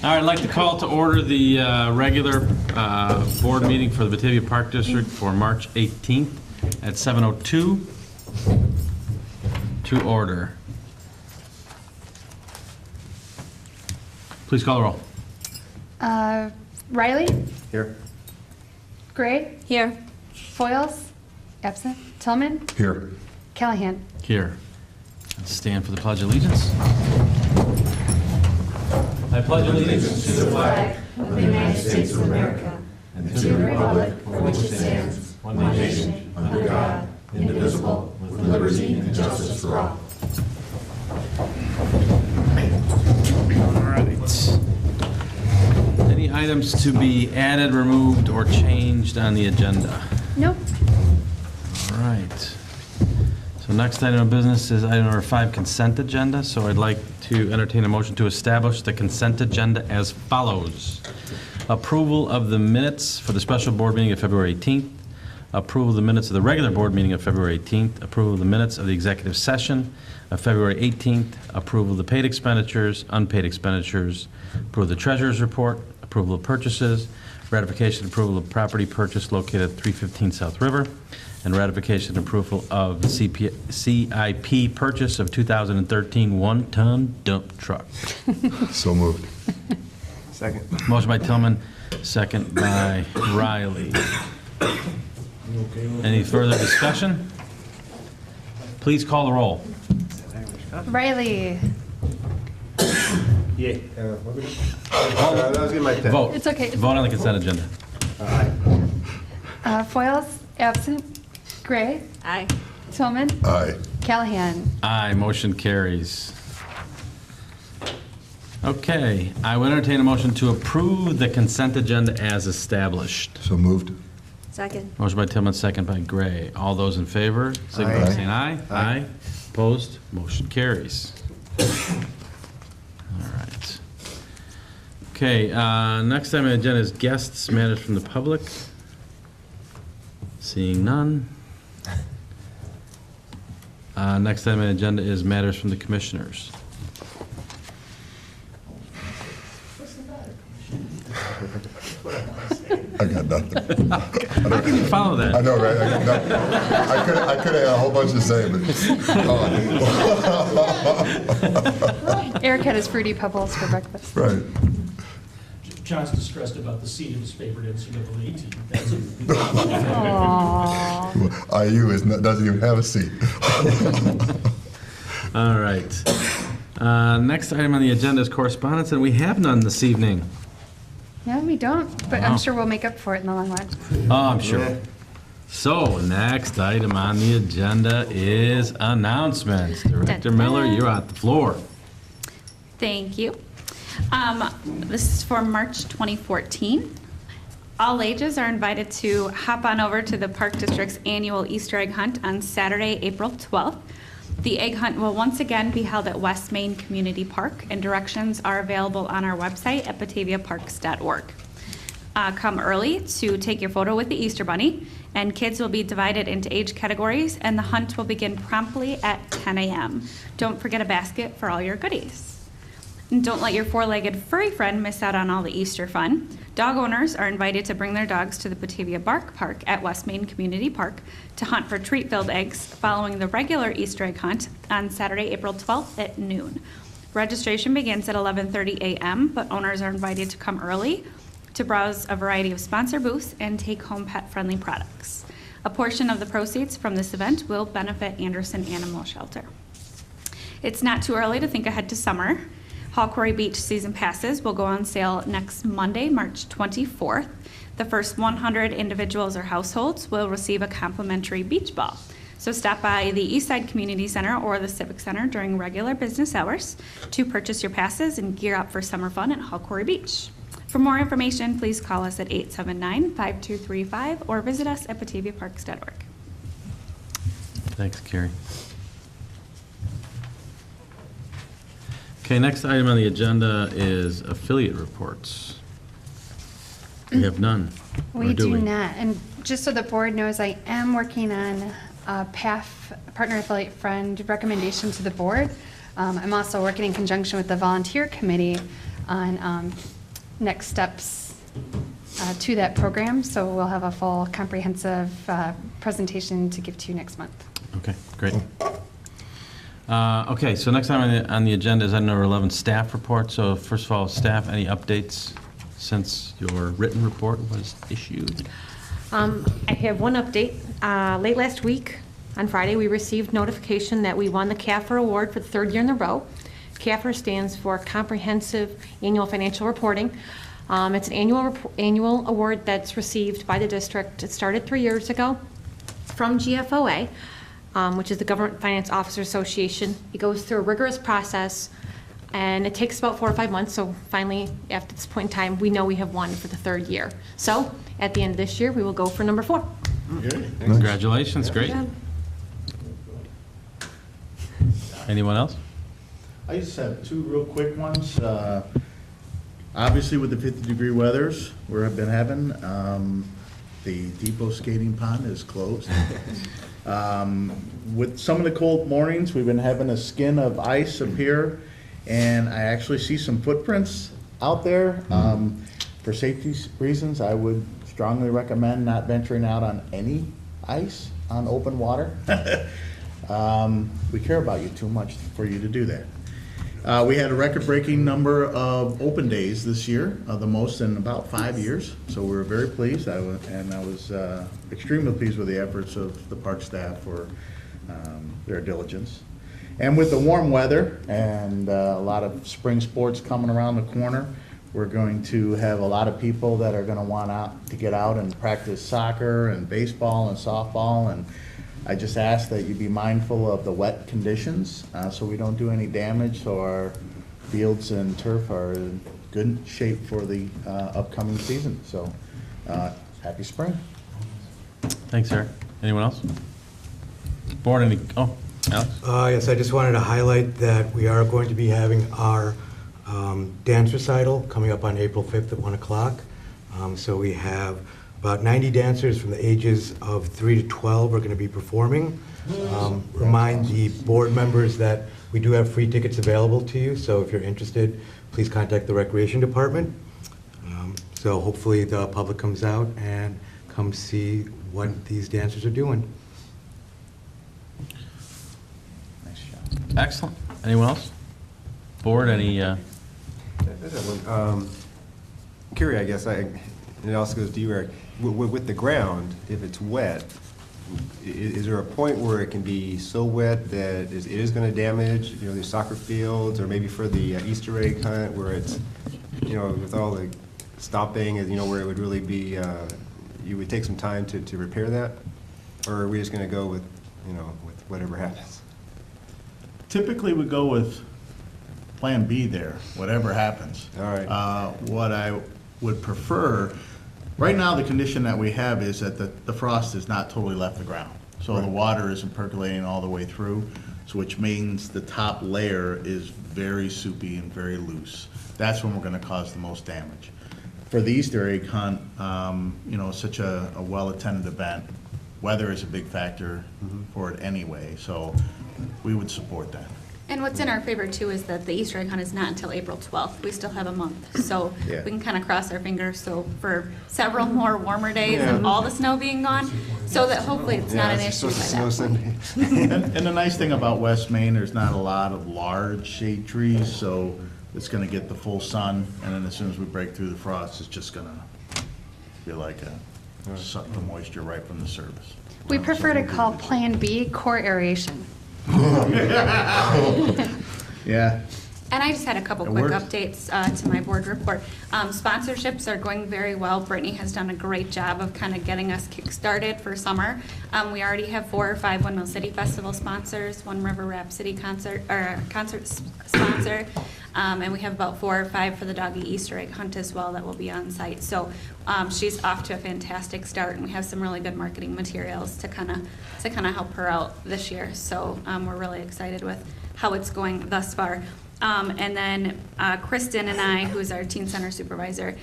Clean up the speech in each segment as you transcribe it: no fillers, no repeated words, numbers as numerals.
All right, I'd like to call to order the regular board meeting for the Batavia Park District for March 18th at 7:02. To order. Please call the roll. Riley? Here. Gray? Here. Foils? Absent. Tillman? Here. Callahan? Here. Let's stand for the Pledge of Allegiance. I pledge allegiance to the flag of the United States of America and to the republic for which it stands, one nation, under God, indivisible, with liberty and justice for all. All right. Any items to be added, removed, or changed on the agenda? Nope. All right. So next item of business is item number 5, consent agenda. So I'd like to entertain a motion to establish the consent agenda as follows. Approval of the minutes for the special board meeting of February 18th. Approval of the minutes of the regular board meeting of February 18th. Approval of the minutes of the executive session of February 18th. Approval of the paid expenditures, unpaid expenditures. Approval of the treasurer's report. Approval of purchases. Ratification and approval of property purchase located at 315 South River. And ratification and approval of the CIP purchase of 2013 one-ton dump truck. So moved. Second. Motion by Tillman, second by Riley. Any further discussion? Please call the roll. Riley? Yeah. That was my pen. Vote. It's okay. Vote on the consent agenda. Foils? Absent. Gray? Aye. Tillman? Aye. Callahan? Aye, motion carries. Okay, I would entertain a motion to approve the consent agenda as established. So moved. Second. Motion by Tillman, second by Gray. All those in favor, signify by Aye. saying aye. Aye. Opposed? Motion carries. All right. Okay, next item on the agenda is guests, matters from the public. Seeing none. Next item on the agenda is matters from the commissioners. I got nothing. How can you follow I that? know, right? I got nothing. I could have had a whole bunch to say, but. Eric had his Fruity Pebbles for breakfast. Right. John's distressed about the seat of his favorite NCAA team. That's Aww. IU doesn't even have a seat. All right. Next item on the agenda is correspondence, and we have none this evening. No, we don't, but Wow. I'm sure we'll make up for it in the long run. Oh, I'm sure. So, next item on the agenda is announcements. Director Miller, you're on the floor. Thank you. This is for March 2014. All ages are invited to hop on over to the Park District's annual Easter egg hunt on Saturday, April 12th. The egg hunt will once again be held at West Main Community Park, and directions are available on our website at bataviaparks.org. Come early to take your photo with the Easter Bunny, and kids will be divided into age categories, and the hunt will begin promptly at 10 a.m. Don't forget a basket for all your goodies. And don't let your four-legged furry friend miss out on all the Easter fun. Dog owners are invited to bring their dogs to the Batavia Bark Park at West Main Community Park to hunt for treat-filled eggs following the regular Easter egg hunt on Saturday, April 12th at noon. Registration begins at 11:30 a.m., but owners are invited to come early to browse a variety of sponsor booths and take home pet-friendly products. A portion of the proceeds from this event will benefit Anderson Animal Shelter. It's not too early to think ahead to summer. Hall Quarry Beach season passes will go on sale next Monday, March 24th. The first 100 individuals or households will receive a complimentary beach ball. So stop by the Eastside Community Center or the Civic Center during regular business hours to purchase your passes and gear up for summer fun at Hall Quarry Beach. For more information, please call us at 879-5235 or visit us at bataviaparks.org. Thanks, Carrie. Okay, next item on the agenda is affiliate reports. We have none. Or We do we? not. And just so the board knows, I am working on a PAF, Partner Affiliate Friend, recommendation to the board. I'm also working in conjunction with the volunteer committee on next steps to that program. So we'll have a full comprehensive presentation to give to you next month. Okay, great. Okay, so next time on the agenda is item number 11, staff report. So first of all, staff, any updates since your written report was issued? I have one update. Late last week, on Friday, we received notification that we won the CAFR Award for the third year in a row. CAFR stands for Comprehensive Annual Financial Reporting. It's an annual award that's received by the district. It started 3 years ago from GFOA, which is the Government Finance Officers Association. It goes through a rigorous process, and it takes about 4 or 5 months. So finally, after this point in time, we know we have won for the third year. So at the end of this year, we will go for number 4. Congratulations, great. Anyone else? I just have 2 real quick ones. Obviously, with the 50-degree weathers we've been having, the depot skating pond is closed. With some of the cold mornings, we've been having a skin of ice appear, and I actually see some footprints out there. For safety reasons, I would strongly recommend not venturing out on any ice on open water. We care about you too much for you to do that. We had a record-breaking number of open days this year, the most in about 5 years. So we were very pleased. I was extremely pleased with the efforts of the park staff for their diligence. And with the warm weather and a lot of spring sports coming around the corner, we're going to have a lot of people that are going to want to get out and practice soccer and baseball and softball. And I just ask that you be mindful of the wet conditions so we don't do any damage, so our fields and turf are in good shape for the upcoming season. So happy spring. Thanks, Eric. Anyone else? Board, any, oh, Alex? Yes, I just wanted to highlight that we are going to be having our dance recital coming up on April 5th at 1 o'clock. So we have about 90 dancers from the ages of 3 to 12 are going to be performing. Remind the board members that we do have free tickets available to you, so if you're interested, please contact the Recreation Department. So hopefully the public comes out and come see what these dancers are doing. Nice job. Excellent. Anyone else? Board, any, Carrie, I guess, and it also goes to you, Eric, with the ground, if it's wet, is there a point where it can be so wet that it is going to damage, the soccer fields, or maybe for the Easter egg hunt, where it's, with all the stopping, where it would really be, you would take some time to repair that? Or are we just going to go with, with whatever happens? Typically, we go with Plan B there, whatever happens. All right. What I would prefer, right now, the condition that we have is that the frost has not totally left the ground. So the water isn't percolating all the way through, so which means the top layer is very soupy and very loose. That's when we're gonna cause the most damage. For the Easter egg hunt, such a well-attended event, weather is a big factor for it anyway, so we would support that. And what's in our favor too is that the Easter egg hunt is not until April 12th. We still have a month, so Yeah. we can kind of cross our fingers. So for several more warmer days and all the snow being gone, so that hopefully it's not an issue by that point. And the nice thing about West Main, there's not a lot of large shade trees, so it's gonna get the full sun, and then as soon as we break through the frost, it's just gonna be like suck the moisture right from the surface. We prefer to call Plan B core aeration. Yeah. And I just had a couple It quick works. updates to my board report. Sponsorships are going very well. Brittany has done a great job of kind of getting us kick-started for summer. We already have 4 or 5 Windmill City Festival sponsors, 1 River Rhapsody concert sponsor, and we have about 4 or 5 for the Doggy Easter egg hunt as well that will be on site. So she's off to a fantastic start, and we have some really good marketing materials to kind of help her out this year. So we're really excited with how it's going thus far. And then Kristen and I, who's our teen center supervisor,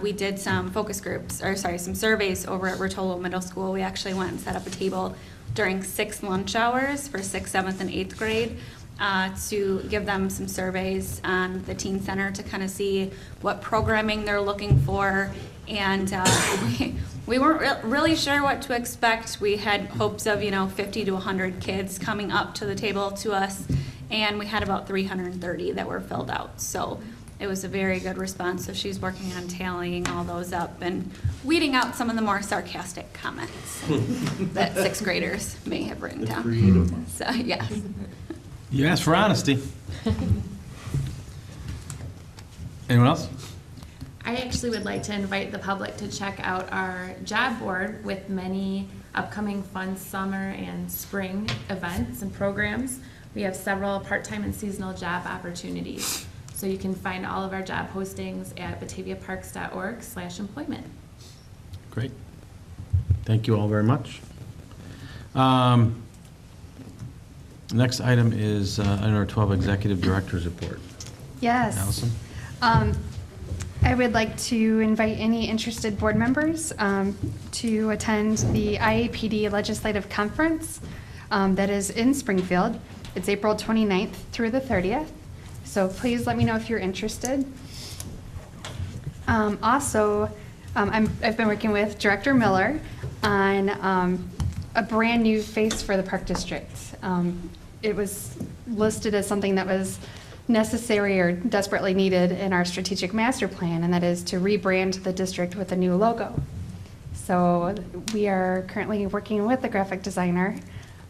we did some focus groups, some surveys over at Rotolo Middle School. We actually went and set up a table during 6 lunch hours for 6th, 7th, and 8th grade. to give them some surveys on the teen center to kind of see what programming they're looking for. And we weren't really sure what to expect. We had hopes of 50 to 100 kids coming up to the table to us, and we had about 330 that were filled out. So it was a very good response. So she's working on tallying all those up and weeding out some of the more sarcastic comments that sixth graders may have written down. So yes. You asked for honesty. Anyone else? I actually would like to invite the public to check out our job board with many upcoming fun summer and spring events and programs. We have several part-time and seasonal job opportunities. So you can find all of our job postings at bataviaparks.org/employment. Great. Thank you all very much. Next item is item number 12, Executive Director's Report. Yes. Allison? I would like to invite any interested board members to attend the IAPD Legislative Conference that is in Springfield. It's April 29th through the 30th. So please let me know if you're interested. Also, I've been working with Director Miller on a brand new face for the Park District. It was listed as something that was necessary or desperately needed in our strategic master plan, and that is to rebrand the district with a new logo. So we are currently working with the graphic designer,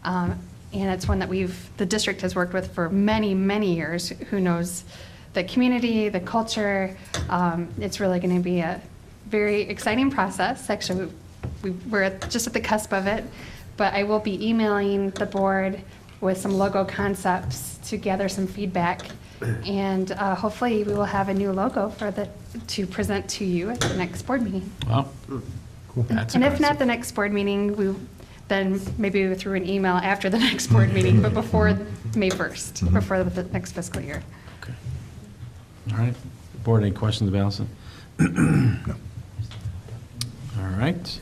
and it's one that the district has worked with for many, many years. Who knows the community, the culture. It's really going to be a very exciting process. Actually, we're just at the cusp of it, but I will be emailing the board with some logo concepts to gather some feedback, and hopefully we will have a new logo to present to you at the next board meeting. Wow. Cool. That's And if impressive. not the next board meeting, then maybe through an email after the next board meeting, but before May 1st, before the next fiscal year. Okay. All right. Board, any questions of Allison? No. All right.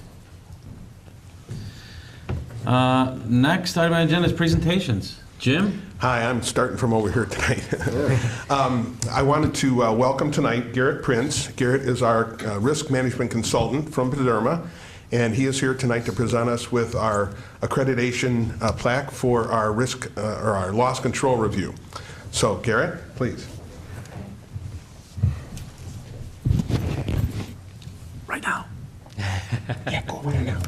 Next item on the agenda is presentations. Jim? Hi, I'm starting from over here tonight. I wanted to welcome tonight Garrett Prince. Garrett is our risk management consultant from Paderma, and he is here tonight to present us with our accreditation plaque for our risk or our loss control review. So, Garrett, please. Right now. Yeah, go right now.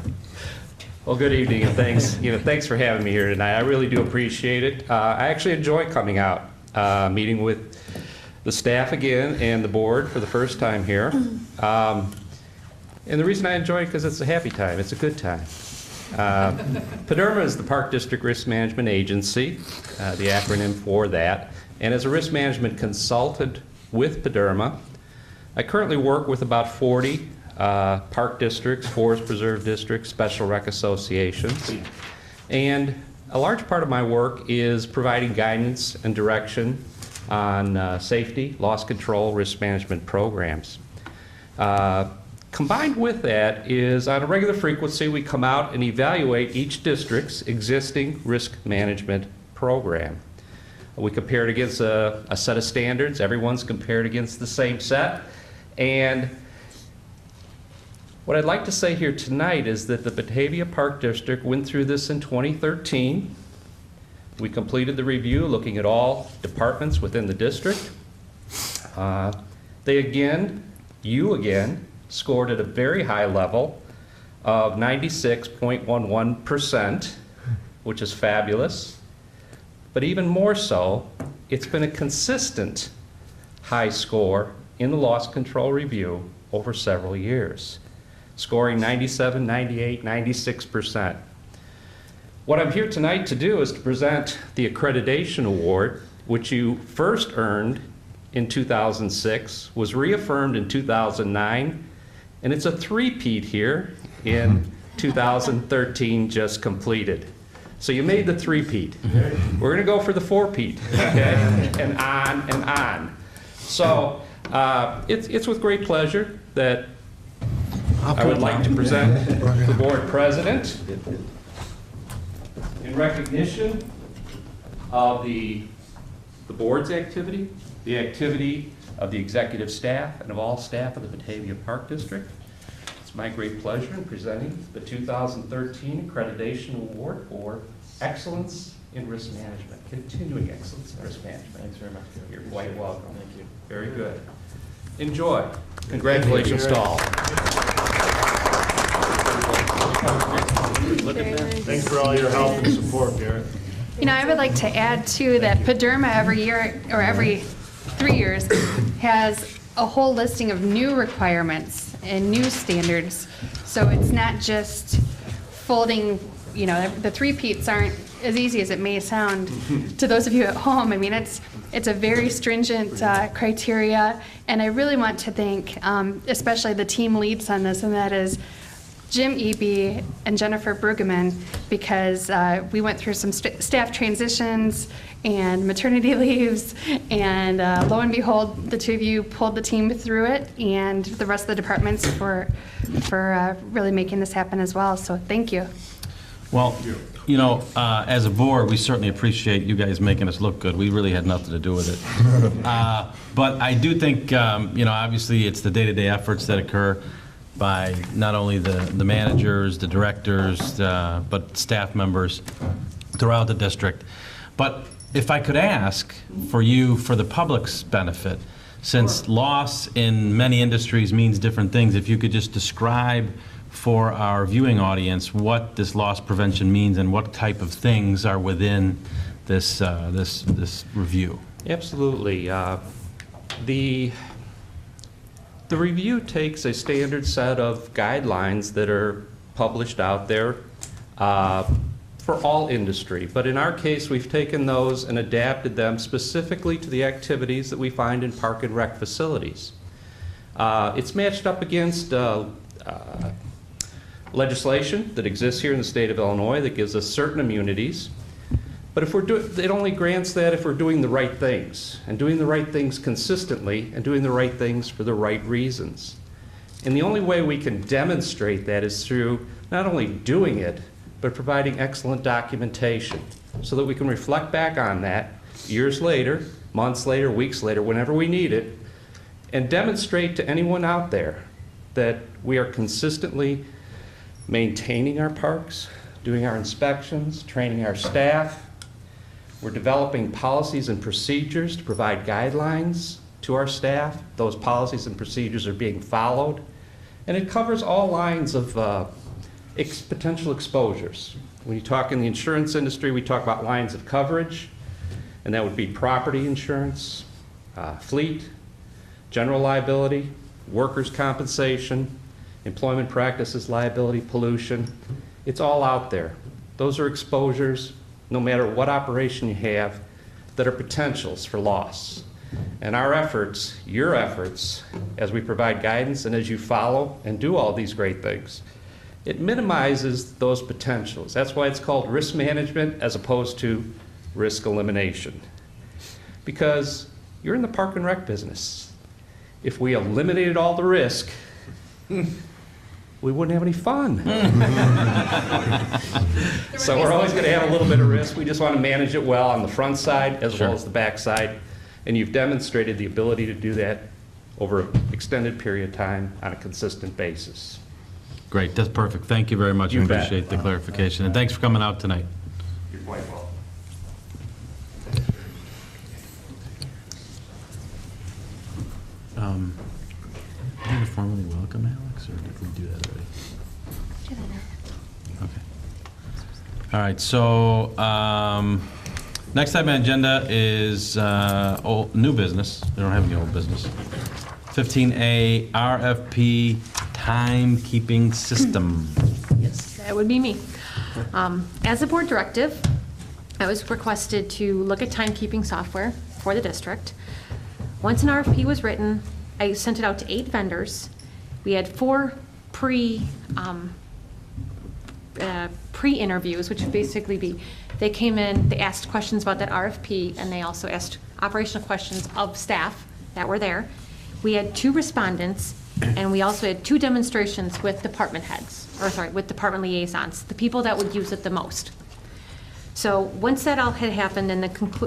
Well, good evening, and thanks. Thanks for having me here tonight. I really do appreciate it. I actually enjoy coming out, meeting with the staff again and the board for the first time here. And the reason I enjoy it because it's a happy time. It's a good time. Paderma is the Park District Risk Management Agency, the acronym for that. And as a risk management consultant with Paderma, I currently work with about 40 park districts, forest preserve districts, special rec associations. And a large part of my work is providing guidance and direction on safety, loss control, risk management programs. Combined with that is on a regular frequency we come out and evaluate each district's existing risk management program. We compare it against a set of standards. Everyone's compared against the same set. And what I'd like to say here tonight is that the Batavia Park District went through this in 2013. We completed the review looking at all departments within the district. You again, scored at a very high level of 96.11%, which is fabulous. But even more so, it's been a consistent high score in the loss control review over several years, scoring 97, 98, 96%. What I'm here tonight to do is to present the accreditation award, which you first earned in 2006, was reaffirmed in 2009, and it's a three-peat here in 2013 just completed. So you made the three-peat. We're gonna go for the four-peat, okay? And on and on. So it's with great pleasure that I would like to present the board president in recognition of the the board's activity, the activity of the executive staff, and of all staff of the Batavia Park District. It's my great pleasure in presenting the 2013 Accreditation Award for Excellence in Risk Management, continuing excellence in risk management. Thanks very much. You're quite welcome. Thank you. Very good. Enjoy. Congratulations to all. Look at that. Thanks for all your help and support, Garrett. You know, I would like to add too that Paderma every year, or every 3 years, has a whole listing of new requirements and new standards. So it's not just folding, you know, the three-peats aren't as easy as it may sound to those of you at home. I mean, it's a very stringent criteria, and I really want to thank especially the team leads on this, and that is Jim Eby and Jennifer Brueggemann, because we went through some staff transitions and maternity leaves, and lo and behold, the two of you pulled the team through it, and the rest of the departments for really making this happen as well. So thank you. Well, you know, as a board, we certainly appreciate you guys making us look good. We really had nothing to do with it. But I do think, you know, obviously it's the day-to-day efforts that occur by not only the managers, the directors, but staff members throughout the district. But if I could ask for you, for the public's benefit, since loss in many industries means different things, if you could just describe for our viewing audience what this loss prevention means and what type of things are within this this review. Absolutely. The review takes a standard set of guidelines that are published out there for all industry. But in our case, we've taken those and adapted them specifically to the activities that we find in park and rec facilities. It's matched up against legislation that exists here in the state of Illinois that gives us certain immunities. But if it only grants that if we're doing the right things, and doing the right things consistently, and doing the right things for the right reasons. And the only way we can demonstrate that is through not only doing it, but providing excellent documentation so that we can reflect back on that years later, months later, weeks later, whenever we need it, and demonstrate to anyone out there that we are consistently maintaining our parks, doing our inspections, training our staff. We're developing policies and procedures to provide guidelines to our staff. Those policies and procedures are being followed. And it covers all lines of potential exposures. When you talk in the insurance industry, we talk about lines of coverage, and that would be property insurance, fleet, general liability, workers' compensation, employment practices, liability, pollution. It's all out there. Those are exposures, no matter what operation you have, that are potentials for loss. And our efforts, your efforts, as we provide guidance and as you follow and do all these great things, it minimizes those potentials. That's why it's called risk management as opposed to risk elimination. Because you're in the park and rec business. If we eliminated all the risk, we wouldn't have any fun. So we're always going to have a little bit of risk. We just want to manage it well on the front side as well as the back side. And you've demonstrated the ability to do that over an extended period of time on a consistent basis. Great, that's perfect. Thank you very much. You I bet. appreciate the clarification. And thanks for coming out tonight. You're quite welcome. Did we formally welcome Alex, or did we do that already? Okay. All right, so next item on the agenda is new business. We don't have any old business. 15A RFP timekeeping system. Yes, that would be me. As a board directive, I was requested to look at timekeeping software for the district. Once an RFP was written, I sent it out to 8 vendors. We had 4 pre-interviews, which would basically be, they came in, they asked questions about that RFP, and they also asked operational questions of staff that were there. We had 2 respondents, and we also had 2 demonstrations with department heads, or sorry, with department liaisons, the people that would use it the most. So once that all had happened and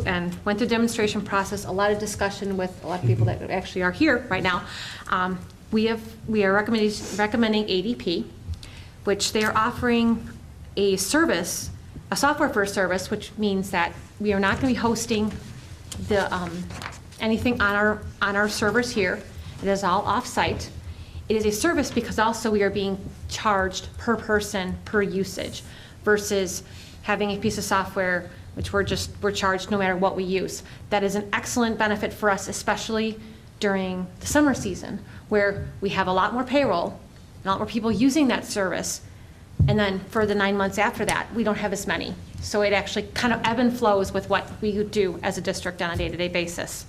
and went through demonstration process, a lot of discussion with a lot of people that actually are here right now, we are recommending ADP, which they are offering a service, a software first service, which means that we are not going to be hosting the anything on our servers here. It is all off-site. It is a service because also we are being charged per person per usage versus having a piece of software which we're charged no matter what we use. That is an excellent benefit for us, especially during the summer season where we have a lot more payroll, a lot more people using that service, and then for the 9 months after that, we don't have as many. So it actually kind of ebb and flows with what we do as a district on a day-to-day basis.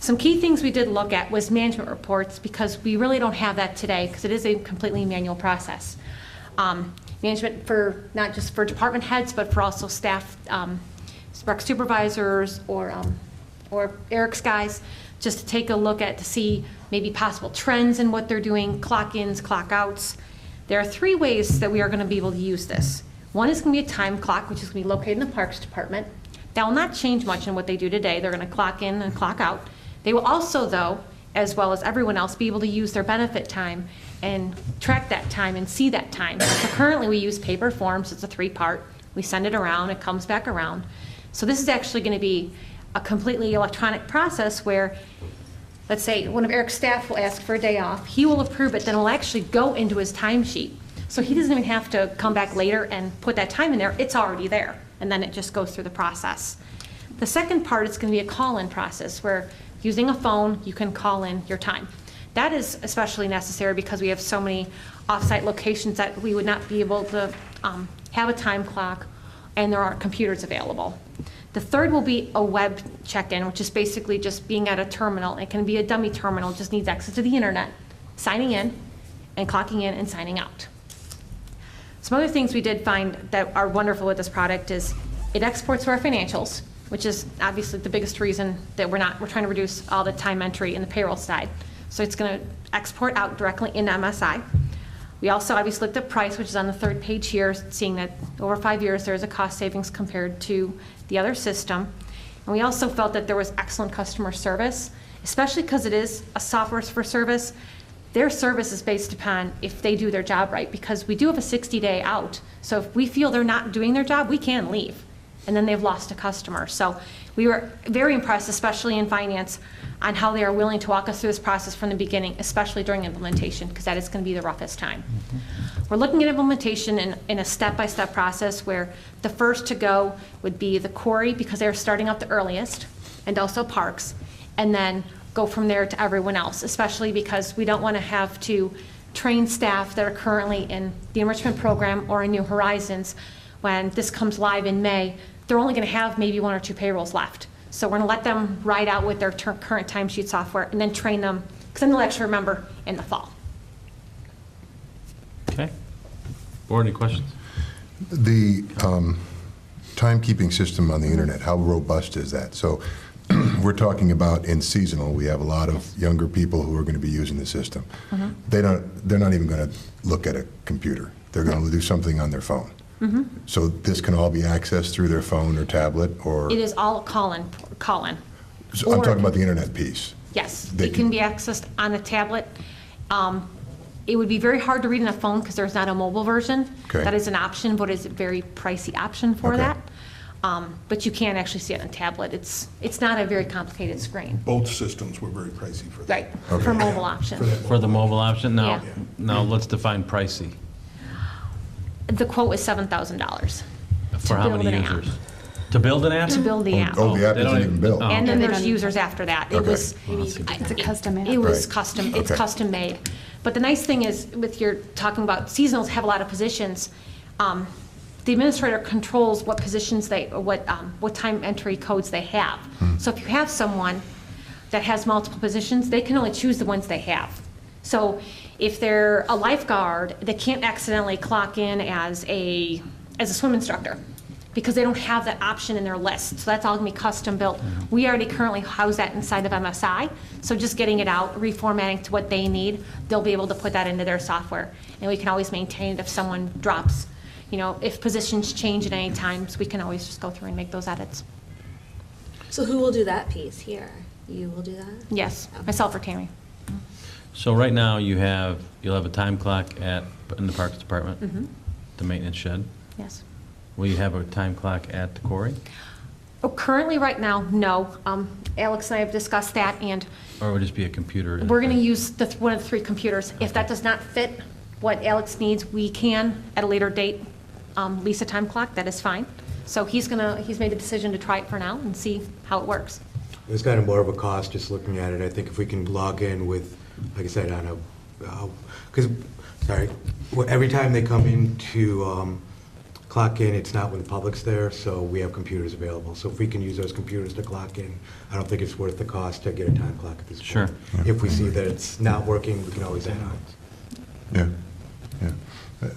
Some key things we did look at was management reports because we really don't have that today because it is a completely manual process. Management for not just for department heads, but for also staff, rec supervisors or Eric's guys, just to take a look at to see maybe possible trends in what they're doing, clock-ins, clock-outs. There are 3 ways that we are going to be able to use this. One is going to be a time clock, which is going to be located in the Parks Department. That will not change much in what they do today. They're going to clock in and clock out. They will also, though, as well as everyone else, be able to use their benefit time and track that time and see that time. So currently we use paper forms. It's a 3-part. We send it around. It comes back around. So this is actually going to be a completely electronic process where, let's say, one of Eric's staff will ask for a day off. He will approve it. Then it will actually go into his timesheet. So he doesn't even have to come back later and put that time in there. It's already there. And then it just goes through the process. The second part is going to be a call-in process where using a phone, you can call in your time. That is especially necessary because we have so many off-site locations that we would not be able to have a time clock and there aren't computers available. The third will be a web check-in, which is basically just being at a terminal. It can be a dummy terminal, just needs access to the internet, signing in and clocking in and signing out. Some other things we did find that are wonderful with this product is it exports to our financials, which is obviously the biggest reason that we're trying to reduce all the time entry in the payroll side. So it's going to export out directly into MSI. We also obviously looked at price, which is on the 3rd page here, seeing that over 5 years there is a cost savings compared to the other system. And we also felt that there was excellent customer service, especially because it is a software for service. Their service is based upon if they do their job right, because we do have a 60-day out. So if we feel they're not doing their job, we can leave. And then they've lost a customer. So we were very impressed, especially in finance, on how they are willing to walk us through this process from the beginning, especially during implementation, because that is going to be the roughest time. We're looking at implementation in a step-by-step process where the first to go would be the quarry, because they're starting up the earliest, and also parks, and then go from there to everyone else, especially because we don't want to have to train staff that are currently in the enrichment program or in New Horizons. When this comes live in May, they're only going to have maybe 1 or 2 payrolls left. So we're going to let them ride out with their current timesheet software and then train them, because then they'll actually remember in the fall. Okay. Board, any questions? The timekeeping system on the internet, how robust is that? So we're talking about in seasonal, we have a lot of younger people who are going to be using the system. They're not even going to look at a computer. They're going to do something on their phone. So this can all be accessed through their phone or tablet, or? It is all call-in. So I'm talking about the internet piece. Yes, it can be accessed on a tablet. It would be very hard to read on a phone because there's not a mobile version. Okay. That is an option, but it's a very pricey option for Okay. that. But you can actually see it on a tablet. It's not a very complicated screen. Both systems were very pricey for that. Right, for mobile option. For the mobile option? Now, Yeah. now let's define pricey. The quote was $7,000. For how many build an app. users? To build an app? To build the app. Oh, the app They don't isn't even built. oh. And then They there's don't- users after that. It Okay. was, It's a custom app. it was Right. custom, it's Okay. custom made. But the nice thing is, with your talking about seasonals have a lot of positions, the administrator controls what positions what time entry codes they have. So if you have someone that has multiple positions, they can only choose the ones they have. So if they're a lifeguard, they can't accidentally clock in as a swim instructor because they don't have that option in their list. So that's all gonna be custom built. We already currently house that inside of MSI. So just getting it out, reformatting to what they need, they'll be able to put that into their software. And we can always maintain it if someone drops. you know, if positions change at any times, we can always just go through and make those edits. So who will do that piece here? You will do that? Yes, myself or Tammy. So right now, you'll have a time clock in the Parks Department, the maintenance shed. Yes. Will you have a time clock at the quarry? Oh, currently, right now, no. Alex and I have discussed that, and Or would it just be a computer? we're going to use one of the 3 computers. If that does not fit what Alex needs, we can, at a later date, lease a time clock. That is fine. So he's made the decision to try it for now and see how it works. It's kind of more of a cost, just looking at it. I think if we can log in with, like I said, on because, every time they come in to clock in, it's not when the public's there, so we have computers available. So if we can use those computers to clock in, I don't think it's worth the cost to get a time clock at this point. Sure. If we see that it's not working, we can always add on. Yeah, yeah.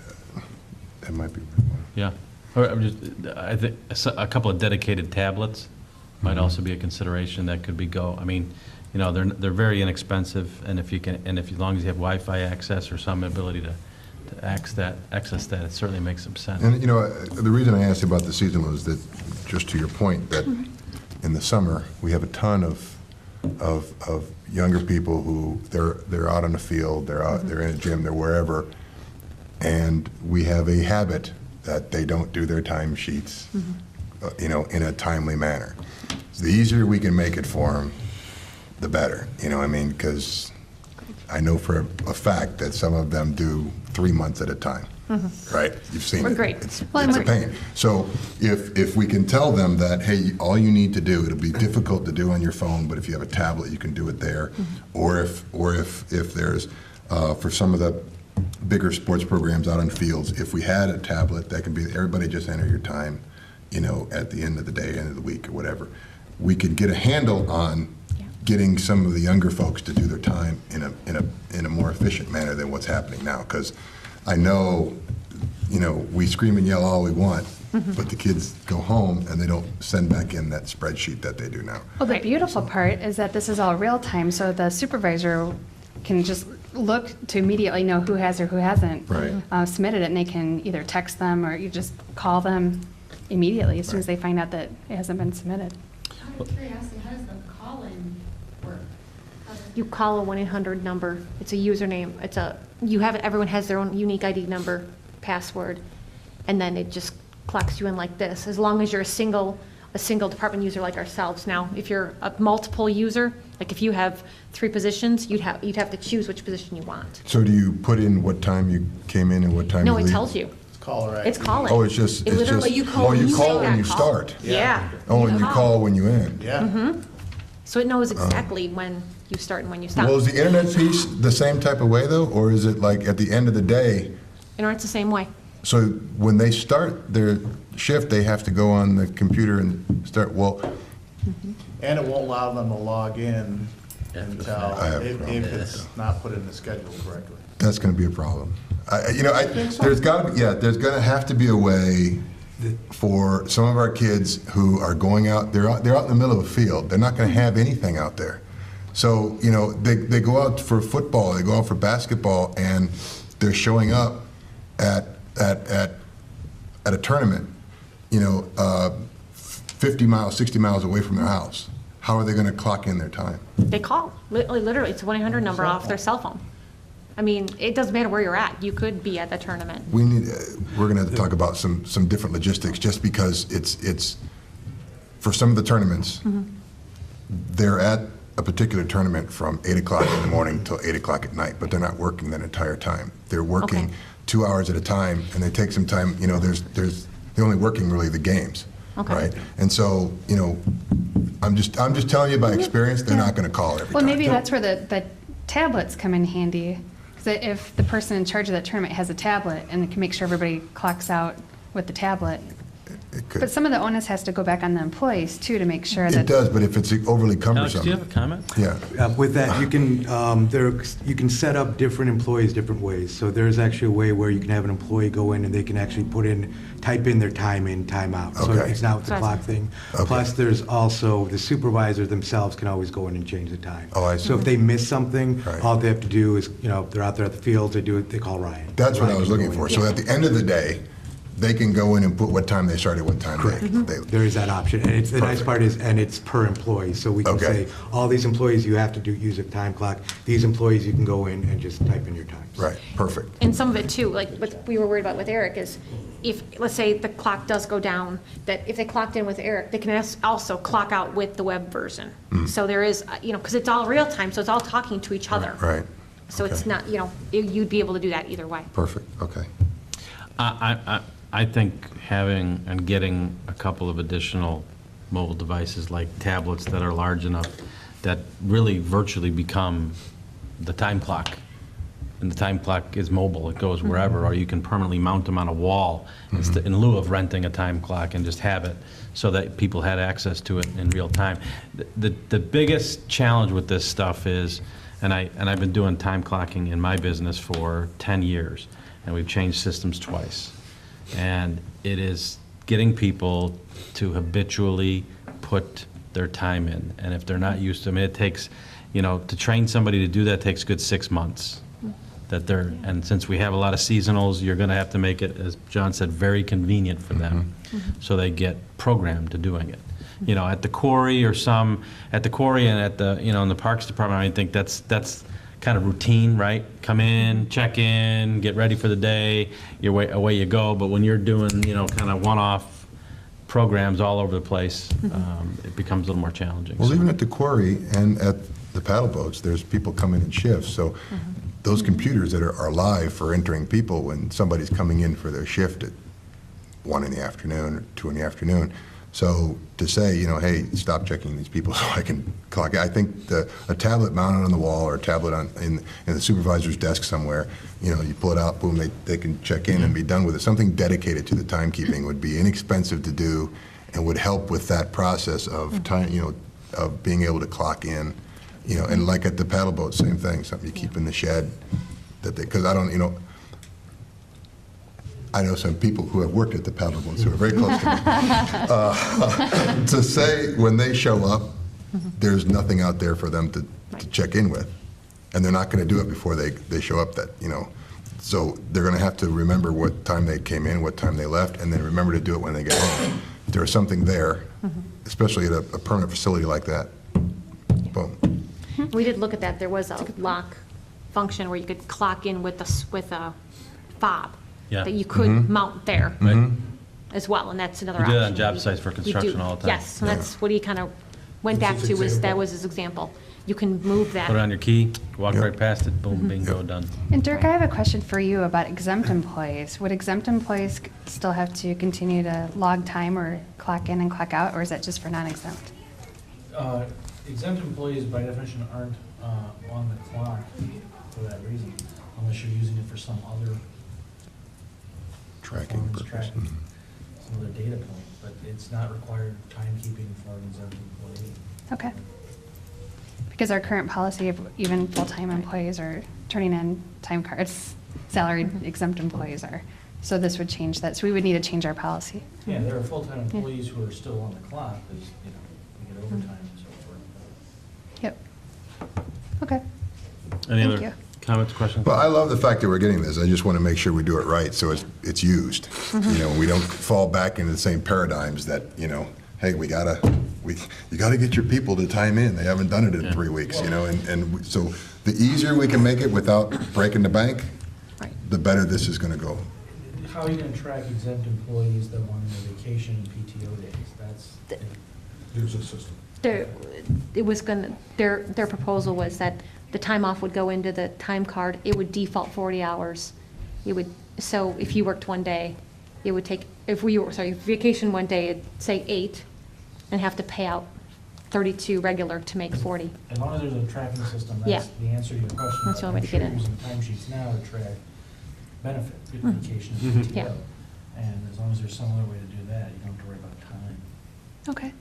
That might be. Yeah. Or I think a couple of dedicated tablets might also be a consideration that could be I mean, you know, they're very inexpensive, and if as long as you have Wi-Fi access or some ability to access that, it certainly makes some sense. And, you know, the reason I asked about the seasonal is that, just to your point, that in the summer, we have a ton of younger people who, they're out on the field, they're in a gym, they're wherever, and we have a habit that they don't do their time sheets, you know, in a timely manner. So the easier we can make it for them, the better, you know what I mean? Because I know for a fact that some of them do 3 months at a time, right? You've seen it. Great. It's a pain. So if we can tell them that, hey, all you need to do, it'll be difficult to do on your phone, but if you have a tablet, you can do it there. Or if there's, for some of the bigger sports programs out on fields, if we had a tablet that can be, everybody just enter your time, you know, at the end of the day, end of the week, or whatever. We could get a handle on getting some of the younger folks to do their time in a more efficient manner than what's happening now. Because I know, you know, we scream and yell all we want, but the kids go home and they don't send back in that spreadsheet that they do now. Well, the beautiful part is that this is all real time, so the supervisor can just look to immediately know who has or who hasn't submitted it, and they can either text them or you just call them immediately as soon as they find out that it hasn't been submitted. Out of curiosity, how does the call-in work? You call a 1-800 number. It's a username. Everyone has their own unique ID number, password, and then it just clocks you in like this. As long as you're a single department user like ourselves. Now, if you're a multiple user, like if you have 3 positions, you'd have to choose which position you want. So do you put in what time you came in and what time you leave? No, it tells you. It's caller ID. It's calling. Oh, it's just. You call when you make that start. Yeah. Oh, and you call when you end. Yeah. So it knows exactly when you start and when you stop. Well, is the internet piece the same type of way though, or is it like at the end of the day? It's the same way. So when they start their shift, they have to go on the computer and start. Well, And it won't allow them to log in until, I have a if problem. it's not put in the schedule correctly. that's going to be a problem. There's got to be, there's going to have to be a way for some of our kids who are going out. They're out in the middle of a field. They're not going to have anything out there. So you know, they go out for football, they go out for basketball, and they're showing up at a tournament, you know, 50 miles, 60 miles away from their house. How are they going to clock in their time? They call. Literally, it's a 1-800 number off their cell phone. I mean, it doesn't matter where you're at. You could be at the tournament. We're going to have to talk about some different logistics, just because it's for some of the tournaments, they're at a particular tournament from 8 o'clock in the morning till 8 o'clock at night, but they're not working that entire time. They're working 2 hours at a time, and they take some time. You know, they're only working really the games, right? And so, you know, I'm just telling you by experience, they're not going to call every time. Well, maybe that's where the tablets come in handy. Because if the person in charge of that tournament has a tablet and they can make sure everybody clocks out with the tablet. But some of the onus has to go back on the employees too, to make sure that. It does, but if it's overly cumbersome. Alex, do you have a comment? Yeah. With that, you can set up different employees different ways. So there's actually a way where you can have an employee go in and they can actually type in their time in, time out. So it's not with the clock thing. Plus, there's also the supervisors themselves can always go in and change the time. Oh, I see. So if they miss something, all they have to do is, you know, they're out there at the fields, they call Ryan. That's what I was looking for. So at the end of the day, they can go in and put what time they started, what time they. There is that option, and it's, the nice part is, and it's per employee, so we can Okay. say, all these employees, you have to use a time clock. These employees, you can go in and just type in your times. Right, perfect. And some of it too, like what we were worried about with Eric is if, let's say the clock does go down, that if they clocked in with Eric, they can also clock out with the web version. So there is, because it's all real time, so it's all talking to each other. Right. So it's Okay. not, you'd be able to do that either way. Perfect, okay. I think having and getting a couple of additional mobile devices like tablets that are large enough that really virtually become the time clock. And the time clock is mobile, it goes wherever, or you can permanently mount them on a wall in lieu of renting a time clock and just have it so that people had access to it in real time. The biggest challenge with this stuff is, and I've been doing time clocking in my business for 10 years, and we've changed systems twice. And it is getting people to habitually put their time in. And if they're not used to it, it takes, to train somebody to do that takes a good 6 months. And since we have a lot of seasonals, you're going to have to make it, as John said, very convenient for them, so they get programmed to doing it. At the quarry and at the, in the Parks Department, I think that's kind of routine, right? Come in, check in, get ready for the day, away you go. But when you're doing, kind of one-off programs all over the place, it becomes a little more challenging. Well, even at the quarry and at the paddle boats, there's people coming in shifts, so those computers that are live for entering people when somebody's coming in for their shift at 1 in the afternoon or 2 in the afternoon. So to say, hey, stop checking these people so I can clock. I think a tablet mounted on the wall or a tablet in the supervisor's desk somewhere, you pull it out, boom, they can check in and be done with it. Something dedicated to the timekeeping would be inexpensive to do and would help with that process of time, of being able to clock in. And like at the paddle boat, same thing, something you keep in the shed, because I know some people who have worked at the paddle boats who are very close to me. To say when they show up, there's nothing out there for them to check in with, and they're not going to do it before they show up. So they're going to have to remember what time they came in, what time they left, and then remember to do it when they get home. There's something there, especially at a permanent facility like that. Boom. We did look at that. There was a lock function where you could clock in with a fob that you could mount there as well, and that's another We option. do that on job sites for construction all the time. Yes, and that's what he kind of went back to, that was his example. You can move that. Put it on your key, walk right past it, boom, bingo, done. And Dirk, I have a question for you about exempt employees. Would exempt employees still have to continue to log time or clock in and clock out, or is that just for non-exempt? Exempt employees by definition aren't on the clock for that reason, unless you're using it for some other Tracking performance purpose. tracking, some other data point, but it's not required timekeeping for an exempt employee. Okay. Because our current policy of even full-time employees are turning in time cards, salaried exempt employees are. So this would change that. So we would need to change our policy. Yeah, there are full-time employees who are still on the clock, because, we get overtime and so forth. Yep. Okay. Any Thank other you. comments, questions? Well, I love the fact that we're getting this. I just want to make sure we do it right so it's used. We don't fall back into the same paradigms that, hey, you gotta get your people to time in. They haven't done it in 3 weeks, so the easier we can make it without breaking the bank, the better this is going to go. How are you going to track exempt employees that want their vacation and PTO days? That's, there's a system. Their proposal was that the time off would go into the time card. It would default 40 hours. So if you worked one day, it would take, vacation one day, it'd say 8 and have to pay out 32 regular to make 40. As long as there's a tracking system, Yeah. that's the answer to your question. That's the only way to get I'm in. sure you're using timesheets now to track benefit, vacation, and PTO. Yeah. And as long as there's some other way to do that, you don't have to worry about time. Okay.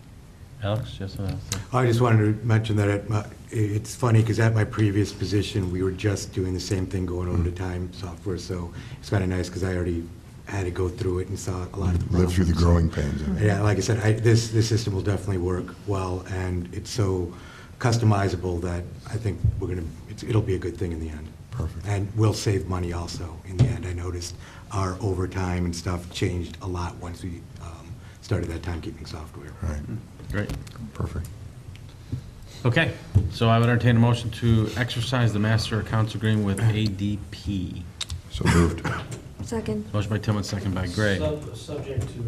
Alex, just want to say. I just wanted to mention that it's funny, because at my previous position, we were just doing the same thing, going over the time software, so it's kind of nice, because I already had to go through it and saw a lot of the Live through the problems. growing pains of it. Yeah, like I said, this system will definitely work well, and it's so customizable that I think it'll be a good thing in the end. Perfect. And will save money also in the end. I noticed our overtime and stuff changed a lot once we started that timekeeping software. All right, Great. perfect. Okay, so I would entertain a motion to exercise the master accounts agreement with ADP. So moved. Second. Motion by Tillman, second by Gray. Subject to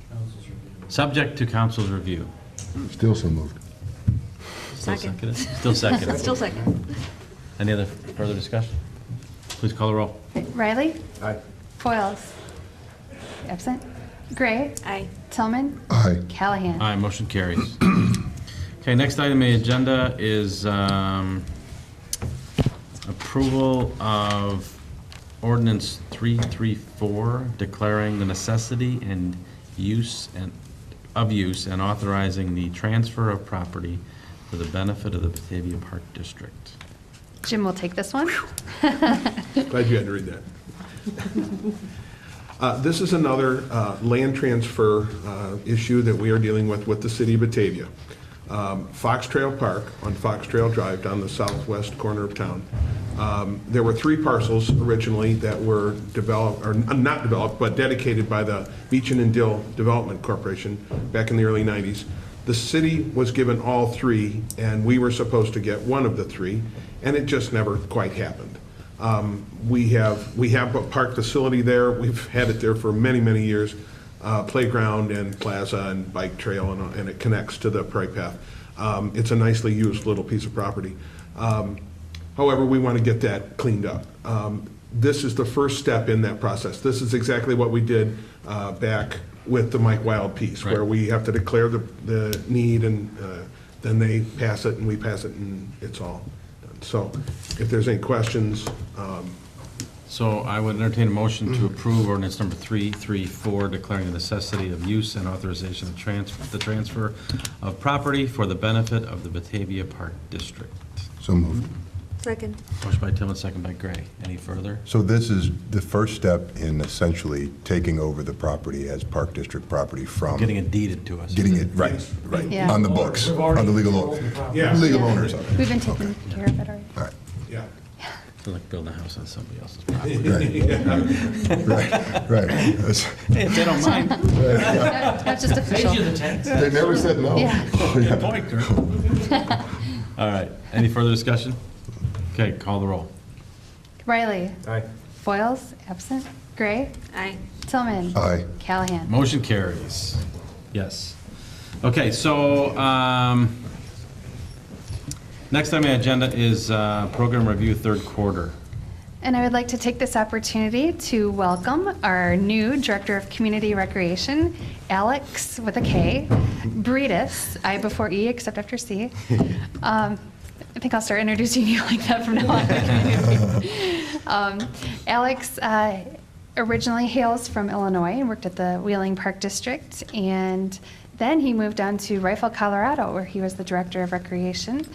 council's review. Subject to council's review. Still so moved. Still Second. seconded? Still second. Still second. Any other further discussion? Please call the roll. Riley? Aye. Foils? Absent? Gray? Aye. Tillman? Aye. Callahan? Aye, motion carries. Okay, next item on the agenda is approval of ordinance 334, declaring the necessity and use and authorizing the transfer of property for the benefit of the Batavia Park District. Jim will take this one. Glad you had to read that. This is another land transfer issue that we are dealing with the city of Batavia. Fox Trail Park on Fox Trail Drive down the southwest corner of town. There were 3 parcels originally that were developed, or not developed, but dedicated by the Beechin and Dill Development Corporation back in the early 90s. The city was given all 3, and we were supposed to get one of the 3, and it just never quite happened. We have a park facility there. We've had it there for many, many years. Playground and plaza and bike trail, and it connects to the Prairie Path. It's a nicely used little piece of property. However, we want to get that cleaned up. This is the first step in that process. This is exactly what we did back with the Mike Wild piece, where we have to declare the need, and then they pass it, and we pass it, and it's all done. So if there's any questions, So I would entertain a motion to approve ordinance number 334, declaring the necessity of use and authorization of the transfer of property for the benefit of the Batavia Park District. So moved. Second. Motion by Tillman, second by Gray. Any further? So this is the first step in essentially taking over the property as Park District property from... Getting it deeded to us. Getting it, right, Yeah. on the books, on the legal owners of it. We've been taking care of it already. All right. yeah. It's like building a house on somebody else's property. Right. That's- Hey, if they don't mind. That's just official. They never said no. Yeah. Good point, Kurt. All right, any further discussion? Okay, call the roll. Riley? Aye. Foils? Absent? Gray? Aye. Tillman? Aye. Callahan? Motion carries. Yes. Okay, so next on the agenda is program review third quarter. And I would like to take this opportunity to welcome our new Director of Community Recreation, Alex with a K, Breedis, I before E except after C. I think I'll start introducing you like that from now on. Alex originally hails from Illinois and worked at the Wheeling Park District, and then he moved on to Rifle, Colorado, where he was the Director of Recreation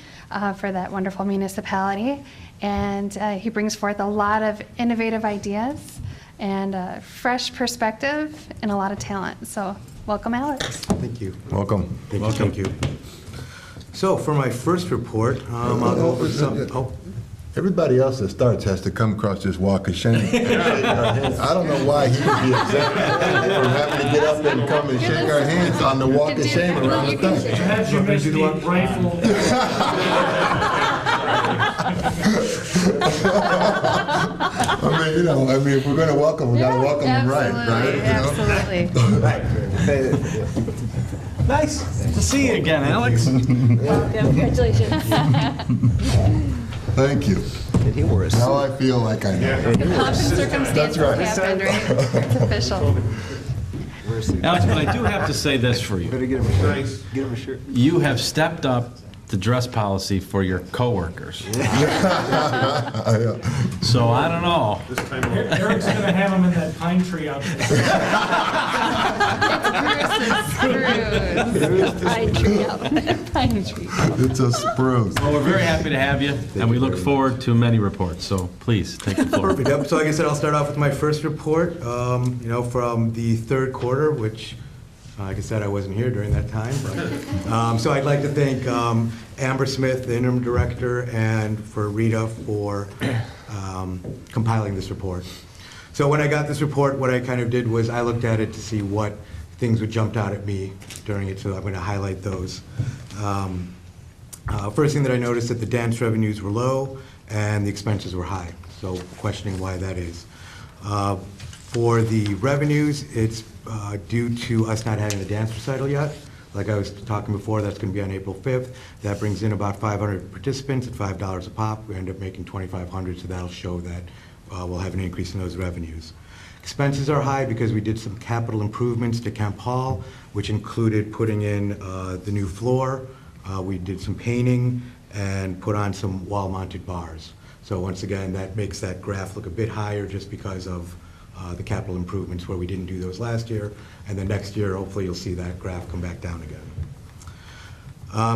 for that wonderful municipality. And he brings forth a lot of innovative ideas and a fresh perspective and a lot of talent. So welcome, Alex. Thank you. Welcome. Thank you. So for my first report, I'll go over some, Everybody else that starts has to come across this walk of shame. I don't know why he would be exempt from having to get up and come and shake our hands on the walk of shame around the thing. Perhaps you missed the rifle. I mean, if we're going to welcome, we got to welcome them right, right? Absolutely. Nice to see you again, Alex. Congratulations. Thank you. And he wore a suit. Now I feel like I know. The pomp and circumstances That's right. happened, right? It's official. Wear a suit. Alex, but I do have to say this for you. Better get him a shirt. Get him a shirt. You have stepped up the dress policy for your coworkers. So I don't know. Eric's gonna have him in that pine tree out there. Pine tree out. Pine tree. It's a spruce. Well, we're very happy to have you, and we look forward to many reports. So please, take the floor. Perfect. Yep. So like I said, I'll start off with my first report, from the third quarter, which, like I said, I wasn't here during that time. But, so I'd like to thank Amber Smith, the interim director, and for Rita for compiling this report. So when I got this report, what I kind of did was I looked at it to see what things would jumped out at me during it, so I'm going to highlight those. First thing that I noticed that the dance revenues were low and the expenses were high, so questioning why that is. For the revenues, it's due to us not having a dance recital yet. Like I was talking before, that's going to be on April 5th. That brings in about 500 participants at $5 a pop. We end up making 2,500, so that'll show that we'll have an increase in those revenues. Expenses are high because we did some capital improvements to Camp Hall, which included putting in the new floor. We did some painting and put on some wall-mounted bars. So once again, that makes that graph look a bit higher just because of the capital improvements where we didn't do those last year. And then next year, hopefully you'll see that graph come back down again.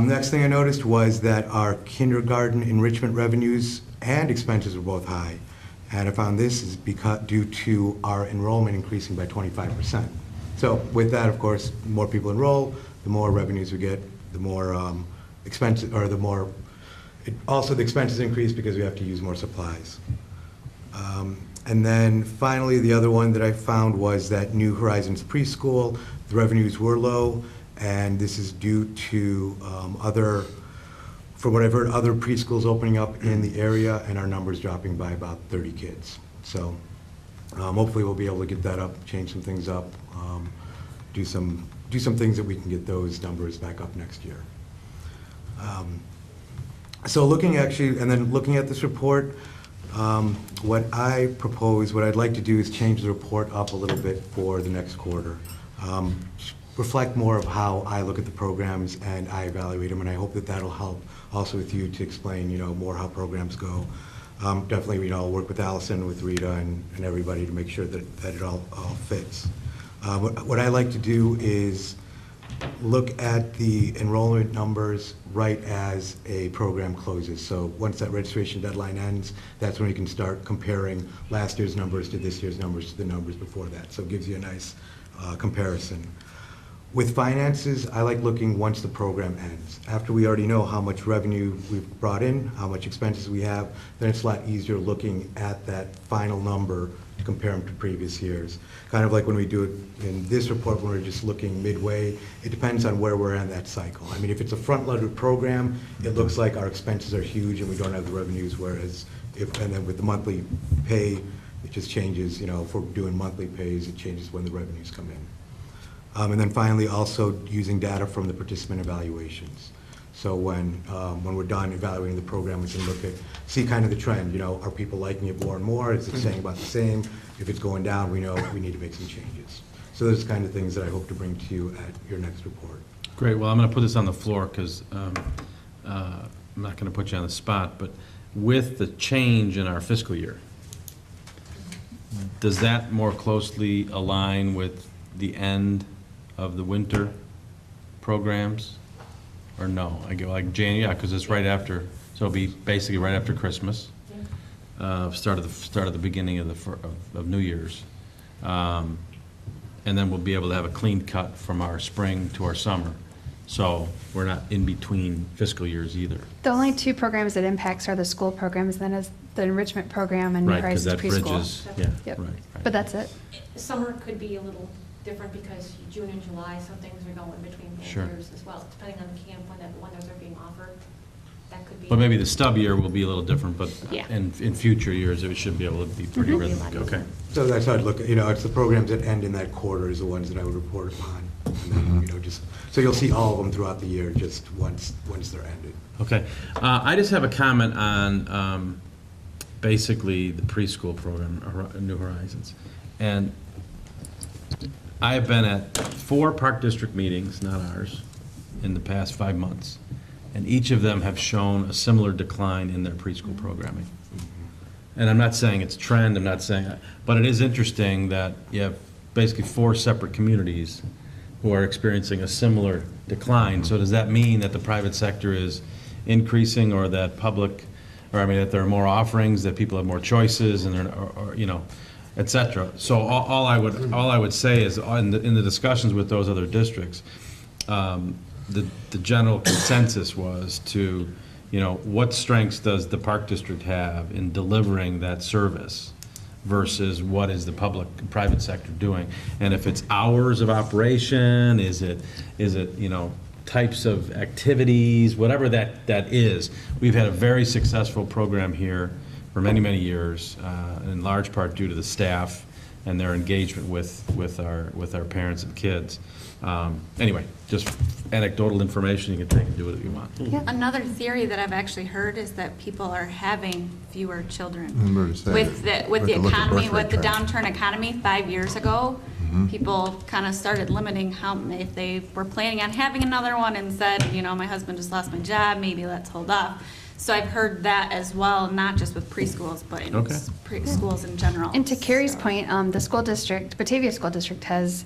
Next thing I noticed was that our kindergarten enrichment revenues and expenses were both high. And I found this is due to our enrollment increasing by 25%. So with that, of course, the more people enroll, the more revenues we get, the more expenses, or the more, also the expenses increase because we have to use more supplies. And then finally, the other one that I found was that New Horizons preschool, the revenues were low, and this is due to from what I've heard, other preschools opening up in the area and our numbers dropping by about 30 kids. So hopefully we'll be able to get that up, change some things up, do some things that we can get those numbers back up next year. So looking at this report, what I propose, what I'd like to do is change the report up a little bit for the next quarter. Reflect more of how I look at the programs and I evaluate them, and I hope that that'll help also with you to explain, more how programs go. Definitely, I'll work with Allison, with Rita, and everybody to make sure that it all fits. What I like to do is look at the enrollment numbers right as a program closes. So once that registration deadline ends, that's when you can start comparing last year's numbers to this year's numbers to the numbers before that. So it gives you a nice comparison. With finances, I like looking once the program ends. After we already know how much revenue we've brought in, how much expenses we have, then it's a lot easier looking at that final number to compare them to previous years. Kind of like when we do it in this report, when we're just looking midway, it depends on where we're in that cycle. I mean, if it's a front-loaded program, it looks like our expenses are huge and we don't have the revenues, whereas and then with the monthly pay, it just changes, if we're doing monthly pays, it changes when the revenues come in. And then finally, also using data from the participant evaluations. So when we're done evaluating the program, we can see kind of the trend. Are people liking it more and more? Is it staying about the same? If it's going down, we know we need to make some changes. So those kind of things that I hope to bring to you at your next report. Great. Well, I'm going to put this on the floor because I'm not going to put you on the spot, but with the change in our fiscal year, does that more closely align with the end of the winter programs, or no? I go like January, yeah, because it's right after, so it'll be basically right after Christmas, start of the beginning of New Year's, and then we'll be able to have a clean cut from our spring to our summer, so we're not in between fiscal years either. The only two programs it impacts are the school programs, then is the enrichment program and New Right, because Horizons that preschool. bridges, yeah, Yep. right. But that's it. Summer could be a little different because June and July, some things are going between both Sure. years as well, depending on the camp when those are being offered. That could be. But maybe the stub year will be a little different, but Yeah. in future years, it should be able to be pretty Mhm. rhythmic, okay? So that's how I'd look at, it's the programs that end in that quarter is the ones that I would report upon. And then, so you'll see all of them throughout the year, just once they're ended. Okay. I just have a comment on basically the preschool program, New Horizons. And I've been at 4 Park District meetings, not ours, in the past 5 months. And each of them have shown a similar decline in their preschool programming. And I'm not saying it's a trend, I'm not saying, but it is interesting that you have basically 4 separate communities who are experiencing a similar decline. So does that mean that the private sector is increasing, or that that there are more offerings, that people have more choices, and et cetera? So all I would say is in the discussions with those other districts, the general consensus was to what strengths does the Park District have in delivering that service versus what is the public, private sector doing? And if it's hours of operation, is it, types of activities, whatever that is. We've had a very successful program here for many, many years, in large part due to the staff and their engagement with our parents and kids. Anyway, just anecdotal information, you can take and do what you want. Another theory that I've actually heard is that people are having fewer children. Remember to say, With the we have to look at economy, birth rate with the trends. downturn economy 5 years ago, people kind of started limiting if they were planning on having another one and said, my husband just lost my job, maybe let's hold off. So I've heard that as well, not just with preschools, but in schools in general. And to Carrie's point, the school district, Batavia School District has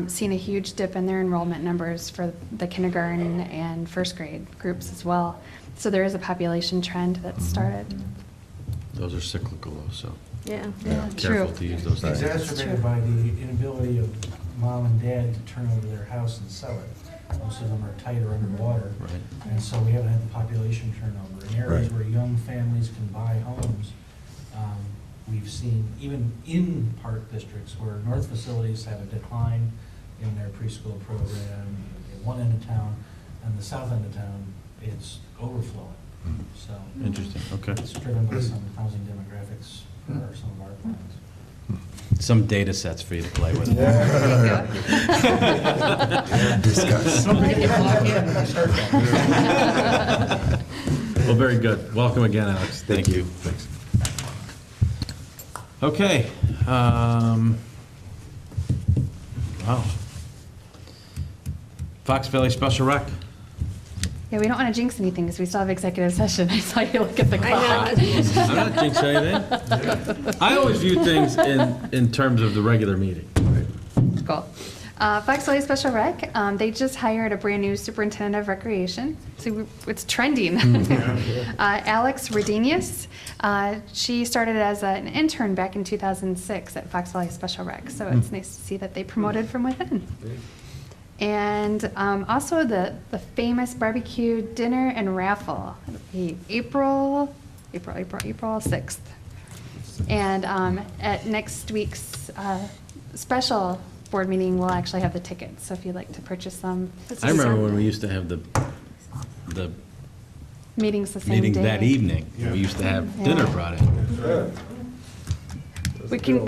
seen a huge dip in their enrollment numbers for the kindergarten and first grade groups as well. So there is a population trend that's started. Those are cyclical, though, so Yeah. careful True. to use those things. Exacerbated by the inability of mom and dad to turn over their house and sell it. Most of them are tight or underwater. Right. And so we haven't had the population turnover. In areas Right. where young families can buy homes, we've seen, even in park districts, where north facilities have a decline in their preschool program, at one end of town, and the south end of town, it's overflowing. So Interesting, okay. it's driven by some housing demographics for some of our plans. Some data sets for you to play with. Discuss. Well, very good. Welcome again, Alex. Thank you. Thanks. Okay. Wow. Fox Valley Special Rec. Yeah, we don't want to jinx anything because we still have executive session. I saw you look at the clock. I'm not jinxing anything. I always view things in terms of the regular meeting. Cool. Fox Valley Special Rec, they just hired a brand-new superintendent of recreation. So it's trending. Alex Redenius. She started as an intern back in 2006 at Fox Valley Special Rec. So it's nice to see that they promoted from within. And also the famous barbecue dinner and raffle. It'll be April 6th. And at next week's special board meeting, we'll actually have the tickets. So if you'd like to purchase them. I remember when we used to have the Meetings the same meeting day. that evening. We used to have dinner brought in. We can